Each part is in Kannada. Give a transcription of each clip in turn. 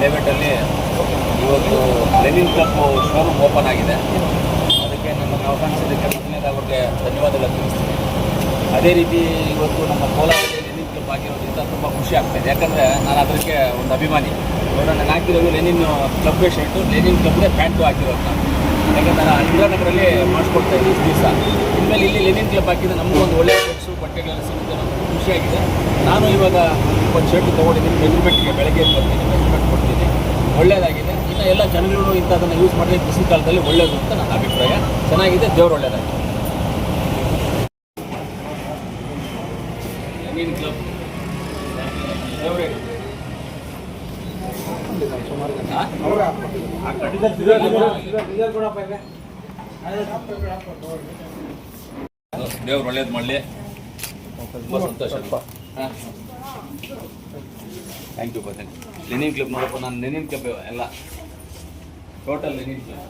ಲೇಔಟಲ್ಲಿ ಇವತ್ತು ಲೆನಿನ್ ಕ್ಲಬ್ ಶೋರೂಮ್ ಓಪನ್ ಆಗಿದೆ. ಅದಕ್ಕೆ ನಮ್ಮನ್ನು ಆಹ್ವಾನಿಸಿದ್ದಕ್ಕೆ ಮೊದಲನೇದಾಗಿ ಅವ್ರಿಗೆ ಧನ್ಯವಾದಗಳು ತಿಳಿಸ್ತೀನಿ. ಅದೇ ರೀತಿ ಇವತ್ತು ನಮ್ಮ ಕೋಲಾರದಲ್ಲಿ ಲೆನಿನ್ ಕ್ಲಬ್ ಆಗಿರೋದ್ರಿಂದ ತುಂಬ ಖುಷಿ ಆಗ್ತಾಯಿದೆ. ಯಾಕಂದರೆ ನಾನು ಅದಕ್ಕೆ ಒಂದು ಅಭಿಮಾನಿ. ಇವಾಗ ನಾನು ಹಾಕಿರೋದು ಲೆನಿನ್ ಕ್ಲಬ್ಗೆ ಶರ್ಟು, ಲೆನಿನ್ ಕ್ಲಬ್ಗೆ ಪ್ಯಾಂಟು ಹಾಕಿರೋದು ನಾನು. ಯಾಕಂದರೆ ನಾನು ಇಂದಿರಾನಗರಲ್ಲಿ ಮಾಡಿಸ್ಕೊಡ್ತಾ ಇದ್ದೀನಿ ಇಷ್ಟು ದಿವಸ. ಇನ್ಮೇಲೆ ಇಲ್ಲಿ ಲೆನಿನ್ ಕ್ಲಬ್ ಹಾಕಿದ್ರೆ ನಮಗೂ ಒಂದು ಒಳ್ಳೆಯ ಶರ್ಟ್ಸು ಬಟ್ಟೆಗಳೆಲ್ಲ ಸಿಗುತ್ತೆ, ನಮಗೆ ಖುಷಿಯಾಗಿದೆ. ನಾನು ಇವಾಗ ಒಂದು ಶರ್ಟ್ ತೊಗೊಂಡಿದ್ದೀನಿ, ಮೆಜರ್ಮೆಂಟ್ಗೆ ಬೆಳಗ್ಗೆ ಬರ್ತೀನಿ, ಮೆಜರ್ಮೆಂಟ್ ಕೊಡ್ತೀನಿ, ಒಳ್ಳೆಯದಾಗಿದೆ. ಇನ್ನು ಎಲ್ಲ ಜನಗಳು ಇಂಥದನ್ನು ಯೂಸ್ ಮಾಡಿದ್ರೆ ಬಿಸಿಲು ಕಾಲದಲ್ಲಿ ಒಳ್ಳೆಯದು ಅಂತ ನನ್ನ ಅಭಿಪ್ರಾಯ. ಚೆನ್ನಾಗಿದೆ, ದೇವರು ಒಳ್ಳೆಯದಾಗಿದೆ. Lenin club favourite. ದೇವ್ರು ಒಳ್ಳೇದು ಮಾಡಲಿ. ತುಂಬ ಸಂತೋಷ. ಥ್ಯಾಂಕ್ ಯು ಬರ್ತೀನಿ. ಲೆನಿನ್ ಕ್ಲಬ್ ನೋಡಪ್ಪ, ನಾನು ಲೆನಿನ್ ಕ್ಲಬ್ ಎಲ್ಲ ಟೋಟಲ್ ಲೆನಿನ್ ಕ್ಲಬ್.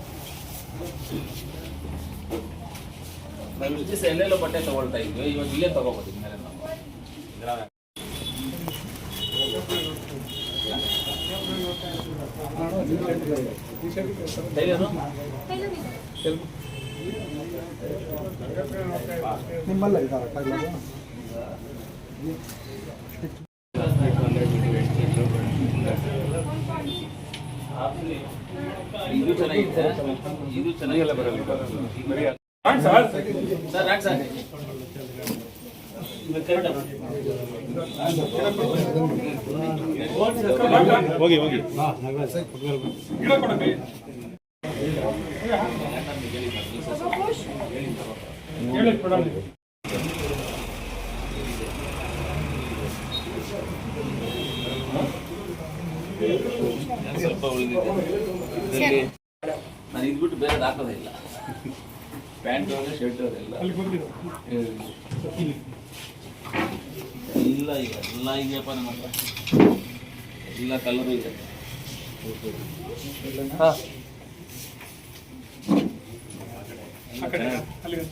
ನಾವು ಇಷ್ಟು ದಿವಸ ಎಲ್ಲೆಲ್ಲೋ ಬಟ್ಟೆ ತೊಗೊಳ್ತಾ ಇದ್ವಿ, ಇವಾಗ ಇಲ್ಲೇ ತೊಗೋಬೋದು. ಮೇಲೆ ನಾವು ನಿಮ್ಮಲ್ಲ ಇದು ಚೆನ್ನಾಗಿದೆ, ಇದು ಚೆನ್ನಾಗಿಲ್ಲ ಬರಲಿ ಸರ್. ಯಾಕೆ ಸರ್ ಹೋಗಿ ಹೋಗಿ ಸ್ವಲ್ಪ ಉಳಿದಿದೆ. ನಾನು ಇದ್ಬಿಟ್ಟು ಬೇರೆ ಹಾಕೋದೇ ಇಲ್ಲ. ಪ್ಯಾಂಟು ಅದೇ ಶರ್ಟು ಅದೆಲ್ಲ ಇಲ್ಲ. ಈಗ ಎಲ್ಲ ಇದೆಯಪ್ಪ ನಮ್ಮ ಹತ್ರ, ಎಲ್ಲ ಕಲರು ಇದೆ. ಹಾಂ